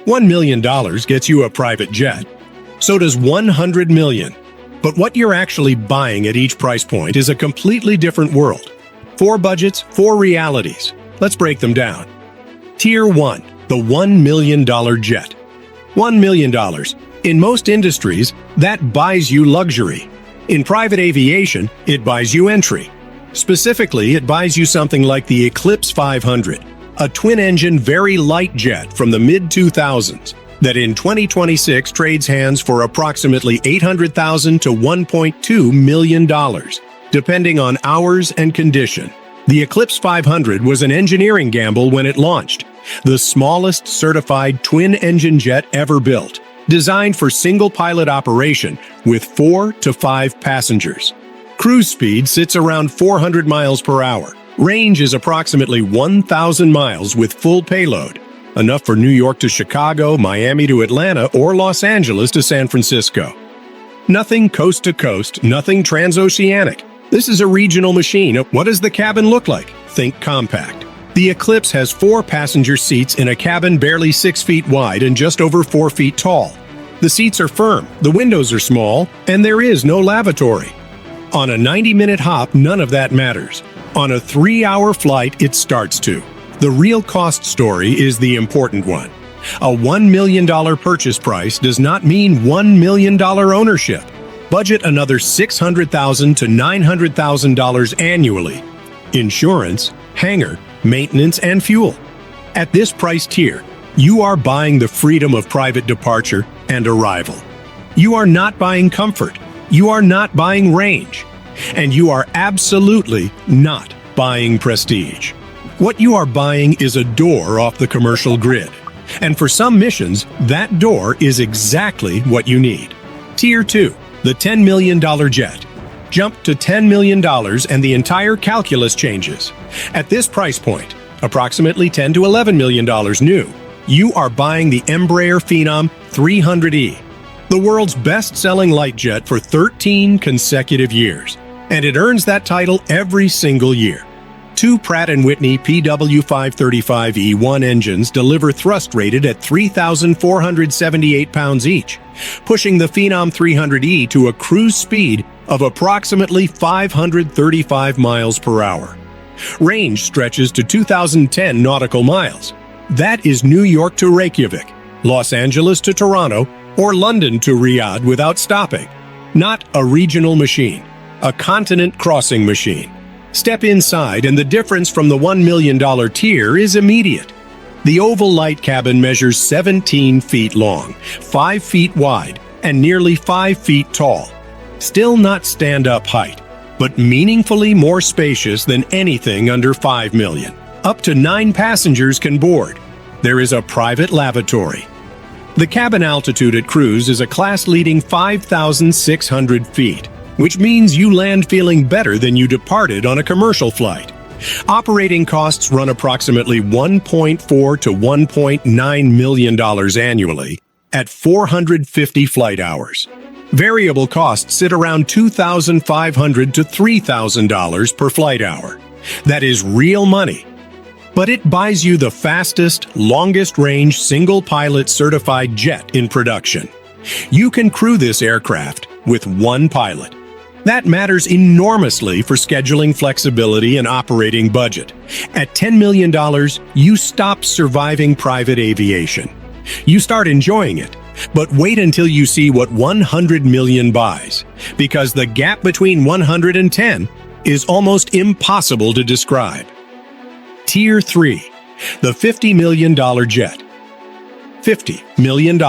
$1 million gets you a private jet. So does $100 million. But what you're actually buying at each price point is a completely different world. 4 budgets, 4 realities. Let's break them down. Tier 1, the $1 million jet. $1 million. In most industries, that buys you luxury. In private aviation, it buys you entry. Specifically, it buys you something like the Eclipse 500, a twin-engine, very light jet from the mid-2000s that in 2026 trades hands for approximately $800,000 to $1.2 million, depending on hours and condition. The Eclipse 500 was an engineering gamble when it launched, the smallest certified twin-engine jet ever built, designed for single-pilot operation with 4 to 5 passengers. Cruise speed sits around 400 miles per hour. Range is approximately 1,000 miles with full payload, enough for New York to Chicago, Miami to Atlanta, or Los Angeles to San Francisco. Nothing coast to coast, nothing transoceanic. This is a regional machine. What does the cabin look like? Think compact. The Eclipse has 4 passenger seats in a cabin barely 6 feet wide and just over 4 feet tall. The seats are firm, the windows are small, and there is no lavatory. On a 90-minute hop, none of that matters. On a 3-hour flight, it starts to. The real cost story is the important one. A $1 million purchase price does not mean $1 million ownership. Budget another $600,000 to $900,000 annually. Insurance, hangar, maintenance, and fuel. At this price tier, you are buying the freedom of private departure and arrival. You are not buying comfort. You are not buying range. And you are absolutely not buying prestige. What you are buying is a door off the commercial grid. And for some missions, that door is exactly what you need. Tier 2, the $10 million jet. Jump to $10 million and the entire calculus changes. At this price point, approximately $10 to $11 million new, you are buying the Embraer Phenom 300E, the world's best-selling light jet for 13 consecutive years. And it earns that title every single year. 2 Pratt & Whitney PW535E1 engines deliver thrust rated at 3,478 pounds each, pushing the Phenom 300E to a cruise speed of approximately 535 miles per hour. Range stretches to 2,010 nautical miles. That is New York to Reykjavik, Los Angeles to Toronto, or London to Riyadh without stopping. Not a regional machine, a continent-crossing machine. Step inside and the difference from the $1 million tier is immediate. The oval light cabin measures 17 feet long, 5 feet wide, and nearly 5 feet tall. Still not stand-up height, but meaningfully more spacious than anything under $5 million. Up to 9 passengers can board. There is a private lavatory. The cabin altitude at cruise is a class-leading 5,600 feet. Which means you land feeling better than you departed on a commercial flight. Operating costs run approximately $1.4 to $1.9 million annually at 450 flight hours. Variable costs sit around $2,500 to $3,000 per flight hour. That is real money. But it buys you the fastest, longest-range single-pilot certified jet in production. You can crew this aircraft with 1 pilot. That matters enormously for scheduling flexibility and operating budget. At $10 million, you stop surviving private aviation. You start enjoying it, but wait until you see what 100 million buys, because the gap between 100 and 10 is almost impossible to describe. Tier 3, the $50 million jet. $50 million.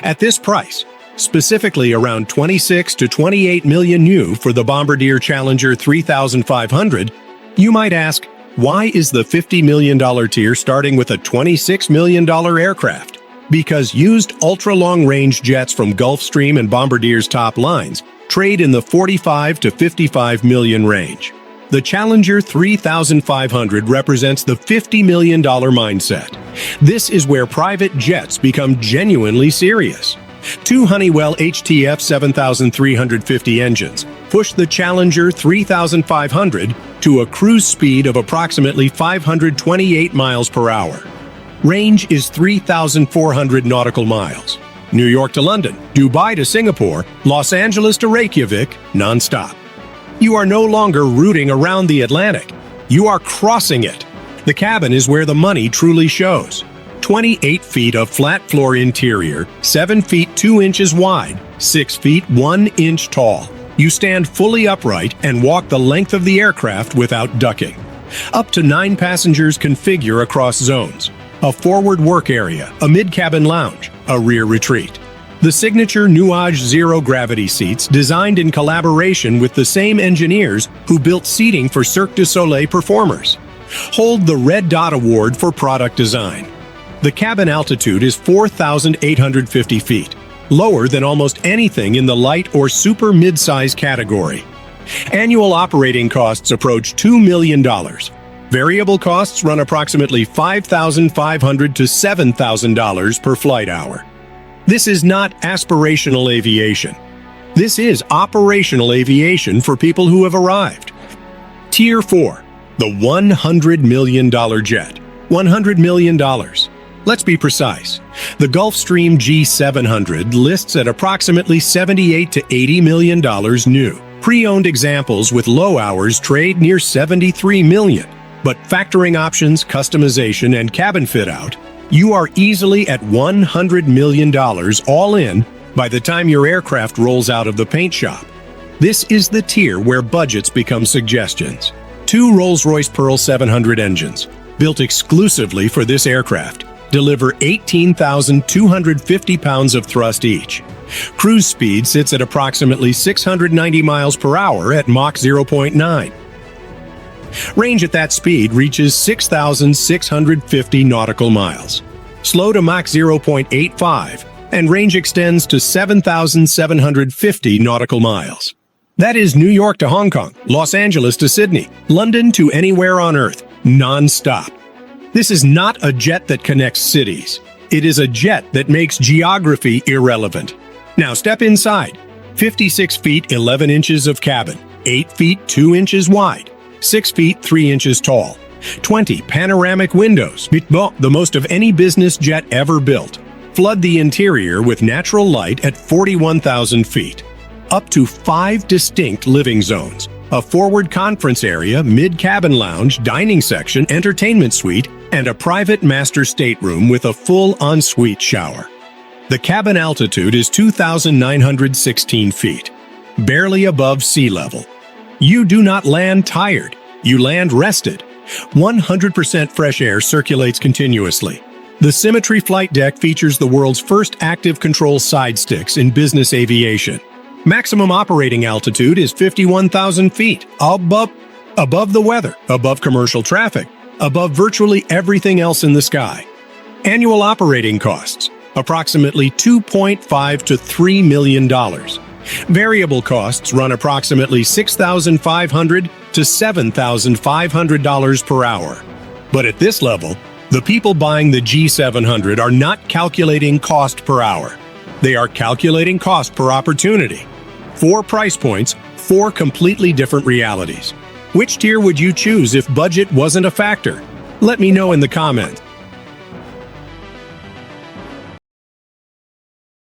At this price, specifically around 26 to 28 million new for the Bombardier Challenger 3500, you might ask, why is the $50 million tier starting with a $26 million aircraft? Because used ultra-long-range jets from Gulfstream and Bombardier's top lines trade in the 45 to 55 million range. The Challenger 3500 represents the $50 million mindset. This is where private jets become genuinely serious. 2 Honeywell HTF 7350 engines push the Challenger 3500 to a cruise speed of approximately 528 miles per hour. Range is 3,400 nautical miles. New York to London, Dubai to Singapore, Los Angeles to Reykjavik, non-stop. You are no longer rooting around the Atlantic. You are crossing it. The cabin is where the money truly shows. 28 feet of flat floor interior, 7 feet 2 inches wide, 6 feet 1 inch tall. You stand fully upright and walk the length of the aircraft without ducking. Up to 9 passengers configure across zones. A forward work area, a mid-cabin lounge, a rear retreat. The signature Nuage zero-gravity seats designed in collaboration with the same engineers who built seating for Cirque du Soleil performers. Hold the Red Dot Award for product design. The cabin altitude is 4,850 feet, lower than almost anything in the light or super mid-size category. Annual operating costs approach $2 million. Variable costs run approximately $5,500 to $7,000 per flight hour. This is not aspirational aviation. This is operational aviation for people who have arrived. Tier 4, the $100 million jet. $100 million. Let's be precise. The Gulfstream G700 lists at approximately $78 to $80 million new. Pre-owned examples with low hours trade near $73 million. But factoring options, customization, and cabin fit-out, you are easily at $100 million all in by the time your aircraft rolls out of the paint shop. This is the tier where budgets become suggestions. 2 Rolls-Royce Pearl 700 engines, built exclusively for this aircraft, deliver 18,250 pounds of thrust each. Cruise speed sits at approximately 690 miles per hour at Mach 0.9. Range at that speed reaches 6,650 nautical miles. Slow to Mach 0.85, and range extends to 7,750 nautical miles. That is New York to Hong Kong, Los Angeles to Sydney, London to anywhere on Earth, non-stop. This is not a jet that connects cities. It is a jet that makes geography irrelevant. Now step inside. 56 feet 11 inches of cabin, 8 feet 2 inches wide, 6 feet 3 inches tall, 20 panoramic windows, the most of any business jet ever built. Flood the interior with natural light at 41,000 feet. Up to 5 distinct living zones, a forward conference area, mid-cabin lounge, dining section, entertainment suite, and a private master stateroom with a full ensuite shower. The cabin altitude is 2,916 feet, barely above sea level. You do not land tired, you land rested. 100% fresh air circulates continuously. The Symmetry flight deck features the world's first active control side sticks in business aviation. Maximum operating altitude is 51,000 feet, above the weather, above commercial traffic, above virtually everything else in the sky. Annual operating costs, approximately $2.5 to $3 million. Variable costs run approximately $6,500 to $7,500 per hour. But at this level, the people buying the G700 are not calculating cost per hour. They are calculating cost per opportunity. 4 price points, 4 completely different realities. Which tier would you choose if budget wasn't a factor? Let me know in the comments.